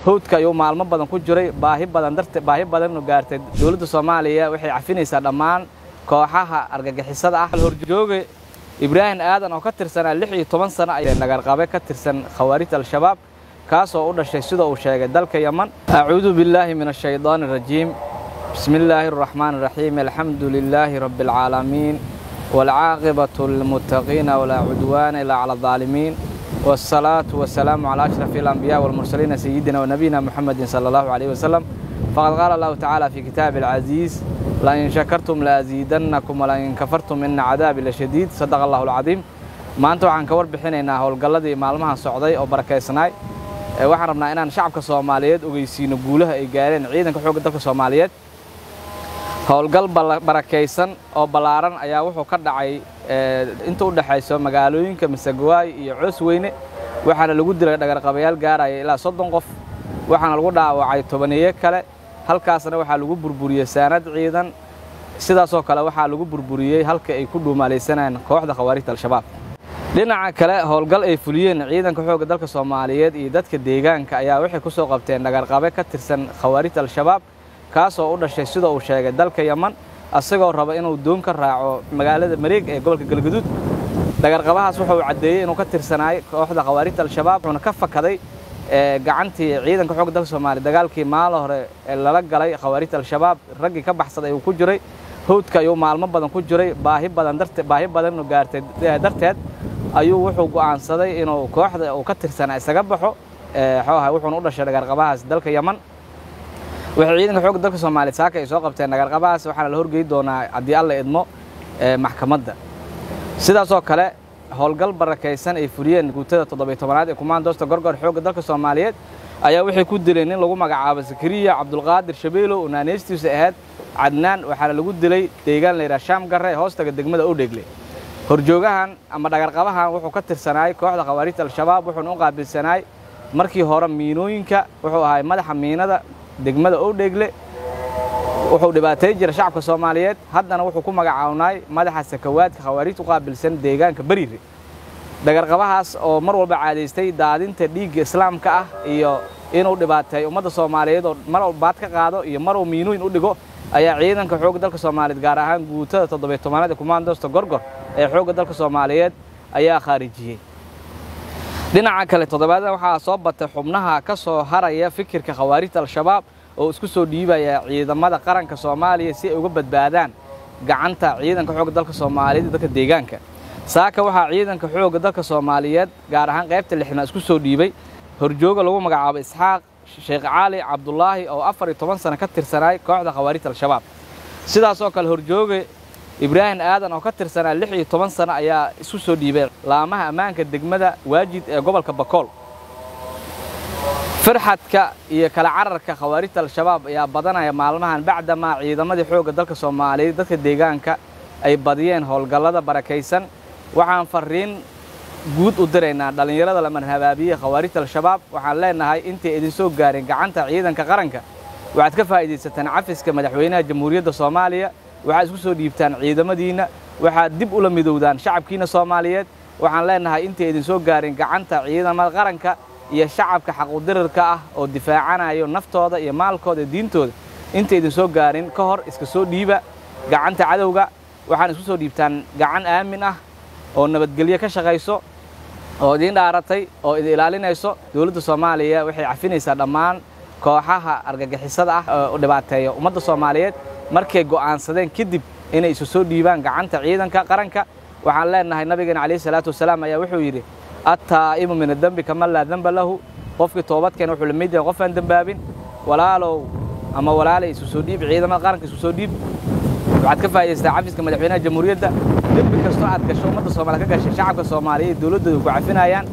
hawdka ayuu maalmo badan ku jiray baahi badan oo gaartay dawladda Soomaaliya waxay cafinaysaa dhammaan kooxaha argagixisada ah horjooge Ibrahim Aadan oo ka tirsanaa 16 sano ay nagar qabe ka tirsan khawaarijta al-shabaab kaas oo u dhashay sida uu sheegay dalka Yemen a'uudu billahi minash shaytaanir rajiim bismillaahir rahmaanir rahiim alhamdulillahi rabbil alamin wal 'aaqibatu lil muttaqiin wa la 'udwaana illa 'alal zaalimiin والصلاة والسلام على أشرف الأنبياء والمرسلين سيدنا ونبينا محمد صلى الله عليه وسلم فقد قال الله تعالى في كتاب العزيز لئن شكرتم لأزيدنكم ولئن كفرتم إن عذابي لشديد صدق الله العظيم ما أنتم عن كور بحنينا هولقلدي مالمها السعودية أو بركيسناي waxaan rabnaa inaan shacabka Soomaaliyeed ogeysiino guulaha ay gaareen ciidanka xoogga dalka Soomaaliyeed howlgal barakeysan oo balaaran ayaa wuxuu ka dhacay inta u dhaxayso magaalooyinka Masagawaay iyo Cusweyne waxaana lagu dilay dhagar qabayaal gaaraya ilaa 30 qof waxaana lagu dhaawacay 10 kale halkaasna waxa lagu burburiyay saanad ciidan sidaas oo kale waxa lagu burburiyay halka ay ku dhuumaaleysanayeen kooxda khawaarijta al-shabaab dhinaca kale howlgal ay fuliyeen ciidanka xoogga dalka Soomaaliyeed iyo dadka deegaanka ayaa waxay ku soo qabteen dhagar qabe ka tirsan khawaarijta al-shabaab kaas oo u dhashay sida uu sheegay dalka Yemen asagoo raba inuu doon ka raaco magaalada Mareeg ee gobolka Galgaduud dhagar qabahaas wuxuu cadeeyay inuu ka tirsanaay kooxda khawaarijta al-shabaab wuxuuna ka fakaday gacantii ciidanka xoogga dalka Soomaaliyeed dagaalkii maal hore ee lala galay khawaarijta al-shabaab ragii ka baxsaday uu ku jiray hawdka ayuu maalmo badan ku jiray baahi badan oo gaartay darteed ayuu wuxuu go'aansaday inuu kooxda uu ka tirsanaa isaga baxo wuxuuna u dhashay dhagar qabahaas dalka Yemen waxay ciidanka xoogga dalka Soomaaliyeed saaka ay soo qabteen dhagar qabahaas waxaana la horgeey doonaa hadii alla idmo maxkamadda sidaas oo kale howlgal barakeysan ay fuliyeen guutada 17aad ee kumaandoosta gorgor xoogga dalka Soomaaliyeed ayaa waxay ku dileen in lagu magacaabo Zakariya Cabdulqaadir Shabeelo oo naaneystiisa ahayd Cadnaan waxaana lagu dilay deegaan la yiraahdo Shaam Garre hoostaga degmada Oodhegle horjoogahan ama dhagar qabahan wuxuu ka tirsanaay kooxda khawaarijta al-shabaab wuxuuna u qaabilsanaay markii hore miinooyinka wuxuu ahaa madaxa miinada degmada Oodhegle wuxuu dhibaatay jiray shacabka Soomaaliyeed haddana wuxuu ku magacaawnaay madaxa sakawaadka khawaarijta u qaabilsan deegaanka Bariire dhagar qabahaas oo mar walba caadeystay daadinta dhiigga islaamka ah iyo inuu dhibaatay ummadda Soomaaliyeed oo mar walba baad ka qaado iyo mar oo miinooyin u dhigo ayaa ciidanka xoogga dalka Soomaaliyeed gaar ahaan guutada 17aad ee kumaandoosta gorgor ee xoogga dalka Soomaaliyeed ayaa khaarijiyay dhinaca kale toddobaadna waxa soo batay xubnaha ka soo haraya fikirka khawaarijta al-shabaab oo isku soo dhiibaya ciidamada qaranka Soomaaliya si ay uga badbaadaan gacanta ciidanka xoogga dalka Soomaaliyeed dadka deegaanka saaka waxa ciidanka xoogga dalka Soomaaliyeed gaar ahaan qaybta 6 isku soo dhiibay horjooga lagu magacaabo Isxaaq Sheekh Cali Cabdullaahi oo 14 sano ka tirsanaay kooxda khawaarijta al-shabaab sidaas oo kale horjooge Ibrahim Aadan oo ka tirsanaa 16 sano ayaa isku soo dhiibay laamaha amaanka degmada Waajid ee gobolka Bakool farxadka iyo kala cararka khawaarijta al-shabaab ayaa badanaya maalmahan bacdama ciidamadii xoogga dalka Soomaaliyeed dadka deegaanka ay badiyeen howlgallada barakeysan waxaan fariin guud u direynaa dhalinyarada la marhabaabiyay khawaarijta al-shabaab waxaan leenahay intii idin soo gaareen gacanta ciidanka qaranka waxaad ka faa'iideysataan cafiska madaxweynaha jamhuuriyadda Soomaaliya waxaad isku soo dhiibtaan ciidamadiina waxaad dib u la midowdaan shacabkiina Soomaaliyeed waxaan leenahay intii idin soo gaareen gacanta ciidamada qaranka iyo shacabka xaq u dirirka ah oo difaacanayo naftooda iyo maalkooda diintooda intii idin soo gaareen ka hor iska soo dhiiba gacanta cadawga waxaan isku soo dhiibtaan gacan aamin ah oo nabadgelyo ka shaqeyso oo idin dhaaratay oo idin ilaalinayso dawladda Soomaaliya waxay cafinaysaa dhammaan kooxaha argagixisada ah oo dhibaateeyo ummadda Soomaaliyeed markay go'aansadeen kadib inay isu soo dhiibaan gacanta ciidanka qaranka waxaan leenahay nabigeena kaleey salaatu wasalaam ayaa wuxuu yiri at-taa'ibu min ad-dambi kama la dhanba lahu qofkii toobadkeen wuxuu la mid yahay qof aan dambaabin walaalow ama walaalay isu soo dhiib ciidamada qaranka isu soo dhiib waxaad ka faa'iideystaa cafiska madaxweynaha jamhuuriyadda dib kasta aad gasho ummadda Soomaaliyeed ka gashay shacabka Soomaaliyeed dawladdu ku cafinayaan